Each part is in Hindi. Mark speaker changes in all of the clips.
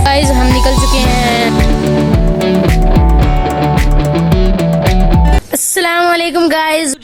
Speaker 1: गाइस हम निकल चुके हैं। अस्सलाम वालेकुम गाइस,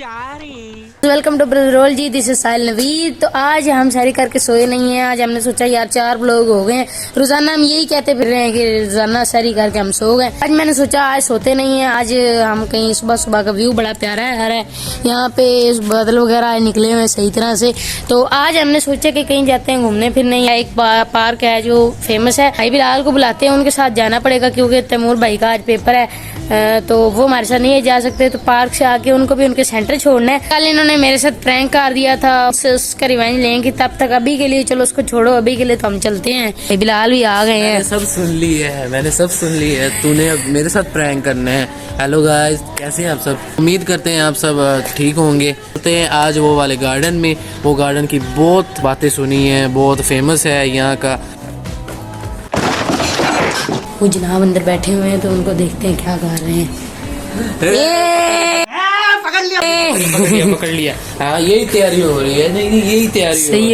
Speaker 1: वेलकम टू ब्रदरोल जी, दिस इज साहिल नवीद। तो आज हम सारी करके सोए नहीं हैं। आज हमने सोचा यार 4 ब्लॉग हो गए हैं, रोजाना हम यही कहते फिर रहे हैं कि रोजाना सारी करके हम सो गए। आज मैंने सोचा आज सोते नहीं हैं, आज हम कहीं सुबह सुबह का व्यू बड़ा प्यारा है यहाँ पे, बादल वगैरह निकले हुए सही तरह से। तो आज हमने सोचा कि कहीं जाते हैं घूमने फिरने। एक पार्क है जो फेमस है, भाई बिलाल को बुलाते हैं, उनके साथ जाना पड़ेगा क्योंकि तैमूर भाई का आज पेपर है तो वो हमारे साथ नहीं जा सकते। तो पार्क से आके उनको भी उनके सेंटर छोड़ना है। कल इन्होंने मेरे साथ प्रैंक कर दिया था, उसका रिवेंज लेंगे। तब तक अभी के लिए चलो उसको छोड़ो, अभी के लिए तो हम चलते हैं। बिलाल भी आ गए हैं।
Speaker 2: सब सुन ली है, मैंने सब सुन ली है। तूने अब मेरे साथ प्रैंक करना है। हेलो गाइस, कैसे हैं आप सब? उम्मीद करते हैं आप सब ठीक होंगे। चलते हैं आज वो वाले गार्डन में। वो गार्डन की बहुत बातें सुनी है, बहुत फेमस है यहाँ का।
Speaker 1: वो जनाब अंदर बैठे हुए हैं तो उनको देखते हैं क्या कर रहे हैं।
Speaker 2: पकड़ लिया। हाँ यही तैयारी हो रही है। नहीं यही तैयारी
Speaker 1: सही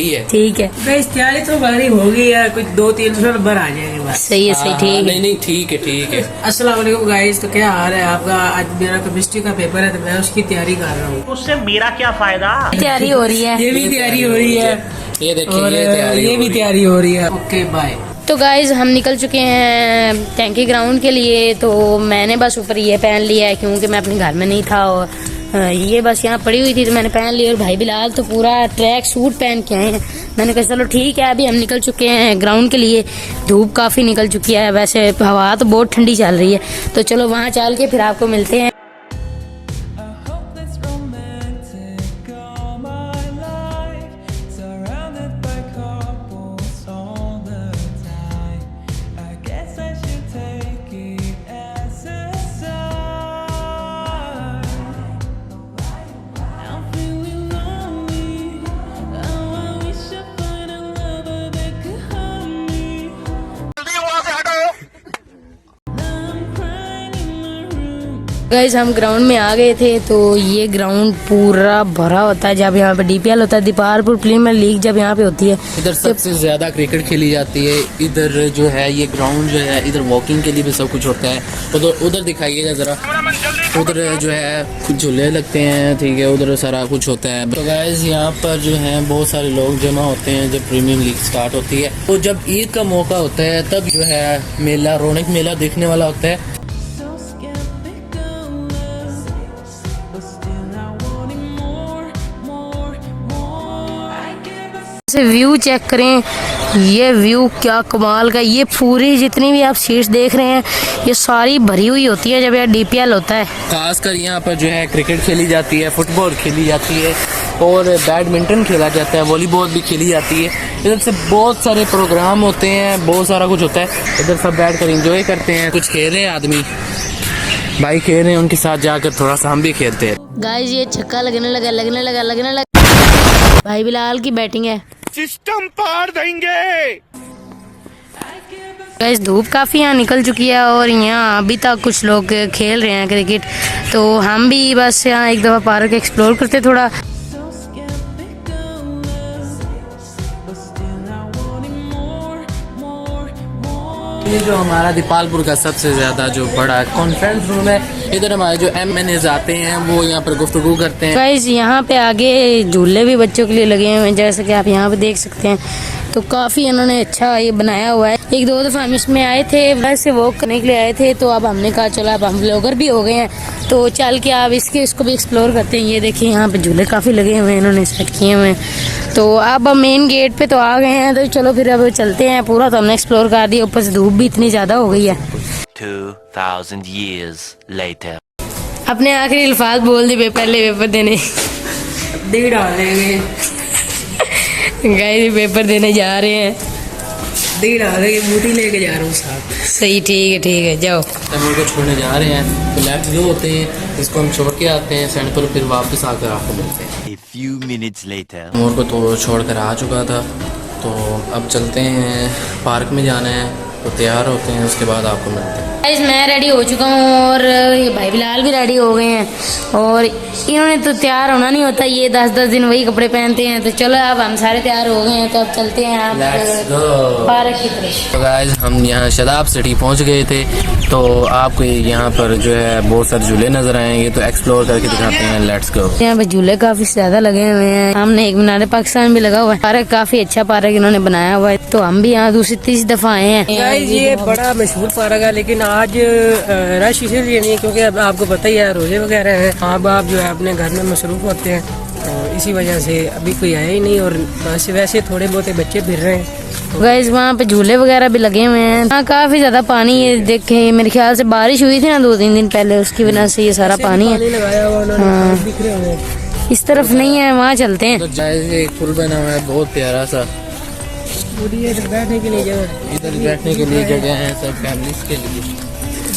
Speaker 1: है ठीक है।
Speaker 3: तैयारी तो बड़ी होगी यार, कुछ 2-3 साल भर आ जाएंगे बस।
Speaker 1: सही है ठीक है।
Speaker 2: नहीं ठीक है।
Speaker 3: अस्सलाम वालेकुम गाइस, तो क्या हाल है आपका? आज मेरा केमिस्ट्री का पेपर है तो मैं उसकी तैयारी कर रहा हूँ।
Speaker 4: उससे मेरा क्या फायदा?
Speaker 1: तैयारी हो रही है,
Speaker 3: ये भी तैयारी हो रही है,
Speaker 2: ये देखिए
Speaker 3: और ये भी तैयारी हो रही है। Okay bye.
Speaker 1: तो गाइज हम निकल चुके हैं टैंकी ग्राउंड के लिए। तो मैंने बस ऊपर ये पहन लिया है क्योंकि मैं अपने घर में नहीं था और ये बस यहाँ पड़ी हुई थी तो मैंने पहन लिया। और भाई बिलाल तो पूरा ट्रैक सूट पहन के आए हैं। मैंने कहा चलो ठीक है, अभी हम निकल चुके हैं ग्राउंड के लिए। धूप काफ़ी निकल चुकी है, वैसे हवा तो बहुत ठंडी चल रही है। तो चलो वहाँ चल के फिर आपको मिलते हैं। गाइस हम ग्राउंड में आ गए थे। तो ये ग्राउंड पूरा भरा होता है जब यहाँ पे DPL होता है, दीपारपुर प्रीमियर लीग जब यहाँ पे होती है।
Speaker 2: इधर सबसे ज्यादा क्रिकेट खेली जाती है। इधर जो है ये ग्राउंड जो है, इधर वॉकिंग के लिए भी सब कुछ होता है। उधर दिखाइएगा जरा, उधर जो है कुछ झूले लगते हैं, ठीक है, उधर सारा कुछ होता है। तो गाइस यहाँ पर जो है बहुत सारे लोग जमा होते हैं जब प्रीमियर लीग स्टार्ट होती है। तो जब ईद का मौका होता है तब जो है मेला, रौनक मेला देखने वाला होता है।
Speaker 1: व्यू चेक करें, ये व्यू क्या कमाल का। ये पूरी जितनी भी आप सीट्स देख रहे हैं ये सारी भरी हुई होती है जब यार DPL होता है।
Speaker 2: खासकर यहाँ पर जो है क्रिकेट खेली जाती है, फुटबॉल खेली जाती है और बैडमिंटन खेला जाता है, वॉलीबॉल भी खेली जाती है। इधर से बहुत सारे प्रोग्राम होते हैं, बहुत सारा कुछ होता है। इधर सब बैठ कर इंजॉय करते हैं। कुछ खेल रहे हैं आदमी, भाई खेल रहे हैं, उनके साथ जाकर थोड़ा सा हम भी खेलते हैं।
Speaker 1: गाइस ये छक्का लगने लगा। भाई बिलाल की बैटिंग है,
Speaker 4: सिस्टम पार देंगे।
Speaker 1: गाइस धूप काफ़ी यहाँ निकल चुकी है और यहाँ अभी तक कुछ लोग खेल रहे हैं क्रिकेट। तो हम भी बस यहाँ एक दफ़ा पार्क एक्सप्लोर करते थोड़ा।
Speaker 2: ये जो हमारा दीपालपुर का सबसे ज़्यादा जो बड़ा कॉन्फ्रेंस रूम है, इधर हमारे जो MNAs आते हैं वो यहाँ पर गुफ्तगू करते हैं।
Speaker 1: गाइस यहाँ पे आगे झूले भी बच्चों के लिए लगे हुए हैं, जैसे कि आप यहाँ पे देख सकते हैं। तो काफ़ी इन्होंने अच्छा ये बनाया हुआ है। 1-2 दफ़ा हम इसमें आए थे, वैसे वॉक करने के लिए आए थे। तो अब हमने कहा चलो अब हम ब्लॉगर भी हो गए हैं तो चल के आप इसको भी एक्सप्लोर करते हैं। ये देखिए यहाँ पे झूले काफ़ी लगे हुए हैं, इन्होंने सेट किए हुए हैं। तो अब हम मेन गेट पे तो आ गए हैं, तो चलो फिर अब चलते हैं। पूरा तो हमने एक्सप्लोर कर दिया, ऊपर से धूप भी इतनी ज़्यादा हो गई है।
Speaker 4: 2000 years later.
Speaker 1: अपने आखिरी अल्फाज बोल दिए पहले पेपर देने।
Speaker 3: दे डालेंगे
Speaker 1: गाइस पेपर देने जा रहे हैं,
Speaker 3: दे डालेंगे, बूटी लेके जा रहा हूँ साहब।
Speaker 1: सही ठीक है जाओ।
Speaker 2: तैमूर को छोड़ने जा रहे हैं। तो लेफ्ट जो होते हैं इसको हम छोड़ के आते हैं सेंटर पर, फिर वापस आकर आपको मिलते हैं।
Speaker 4: A few minutes later.
Speaker 2: Taimur को तो छोड़ कर आ चुका था, तो अब चलते हैं, पार्क में जाना है तो तैयार होते हैं, उसके बाद आपको मिलते हैं।
Speaker 1: गाइस मैं रेडी हो चुका हूँ और ये भाई बिलाल भी रेडी हो गए हैं और इन्होंने तो तैयार होना नहीं होता, ये 10-10 दिन वही कपड़े पहनते हैं। तो चलो अब हम सारे तैयार हो गए हैं, तो अब चलते हैं आप पार्क की तरफ।
Speaker 2: तो गाइस हम यहाँ शदाब सिटी पहुँच गए थे, तो आपको यहाँ पर जो है बहुत सारे झूले नजर आएंगे, तो एक्सप्लोर करके दिखाते हैं। Let's go.
Speaker 1: यहाँ पे झूले काफी ज्यादा लगे हुए हैं, सामने एक मीनार पाकिस्तान भी लगा हुआ है। पार्क काफी अच्छा पार्क इन्होंने बनाया हुआ है, तो हम भी यहाँ दूसरी तीसरी दफा आए हैं।
Speaker 3: गाइस ये बड़ा मशहूर पार्क है, लेकिन आज रश इसलिए नहीं है क्योंकि अब आपको पता ही है रोजे वगैरह हैं। आप जो है अपने घर में मसरूफ होते हैं, तो इसी वजह से अभी कोई आया ही नहीं। और बस वैसे थोड़े बहुत बच्चे फिर रहे हैं।
Speaker 1: गाइस वहाँ पे झूले वगैरह भी लगे हुए हैं। यहाँ काफी ज्यादा पानी है, देखे मेरे ख्याल से बारिश हुई थी ना 2-3 दिन पहले, उसकी वजह से ये सारा पानी है।
Speaker 3: लगाया हुआ उन्होंने,
Speaker 1: हाँ।
Speaker 3: बिखरे हुए हैं।
Speaker 1: इस तरफ नहीं है, वहाँ चलते हैं।
Speaker 2: तो गाइस एक पुल बना हुआ है बहुत प्यारा सा,
Speaker 3: इधर बैठने के लिए जगह,
Speaker 2: इधर बैठने के लिए जगह है सब फैमिलीज के लिए।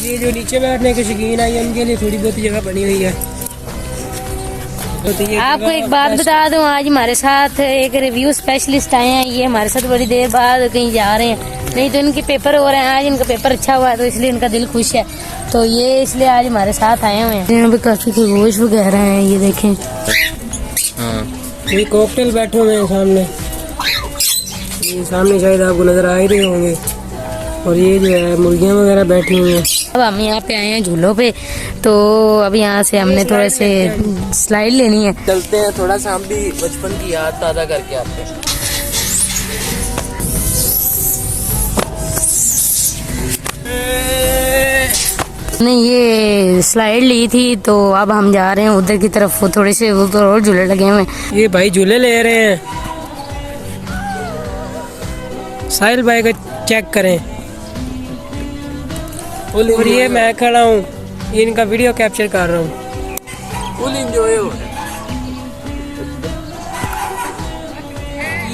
Speaker 3: ये जो नीचे बैठने के शौकीन है उनके लिए थोड़ी बहुत जगह बनी हुई है। तो ये
Speaker 1: आपको एक बात बता दूं, आज हमारे साथ एक रिव्यू स्पेशलिस्ट आए हैं। ये हमारे साथ बड़ी देर बाद कहीं जा रहे हैं, नहीं तो इनके पेपर हो रहे हैं। आज इनका पेपर अच्छा हुआ है तो इसलिए इनका दिल खुश है, तो ये इसलिए आज हमारे साथ आए हुए हैं। यहाँ पे काफी खरगोश वगैरह हैं, ये देखें।
Speaker 2: हाँ
Speaker 3: ये कॉकटेल बैठे हुए हैं सामने, ये सामने शायद आपको नजर आ ही रहे होंगे। और ये जो है मुर्गियाँ वगैरह बैठी हुई हैं।
Speaker 1: अब हम यहाँ पे आए हैं झूलों पे, तो अब यहाँ से हमने थोड़े से स्लाइड लेनी है।
Speaker 2: चलते हैं, थोड़ा सा हम भी बचपन की याद ताज़ा करके आते हैं।
Speaker 1: नहीं ये स्लाइड ली थी, तो अब हम जा रहे हैं उधर की तरफ। वो थोड़े से वो तो और झूले लगे हुए हैं।
Speaker 3: ये भाई झूले ले रहे हैं, साहिल भाई को चेक करें। और ये मैं खड़ा हूँ, ये इनका वीडियो कैप्चर कर रहा हूँ।
Speaker 2: फुल एंजॉय हो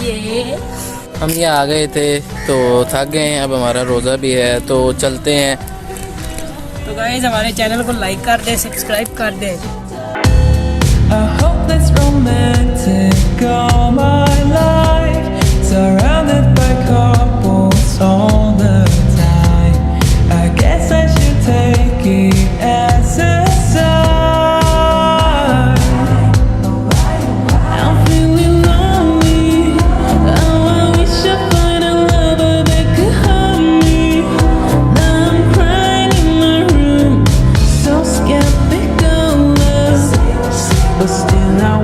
Speaker 1: ये
Speaker 2: हम यहाँ आ गए थे तो थक गए हैं, अब हमारा रोज़ा भी है तो चलते हैं।
Speaker 3: तो गाइस हमारे चैनल को लाइक कर दें, सब्सक्राइब कर दें।
Speaker 5: I hope that's romantic all my life, surrounded by couples all the time. I guess I should take it as a sign. I'm feeling lonely. Oh, I wish I find a lover that could hold me. Now I'm crying in my room, so skeptical of love, but still I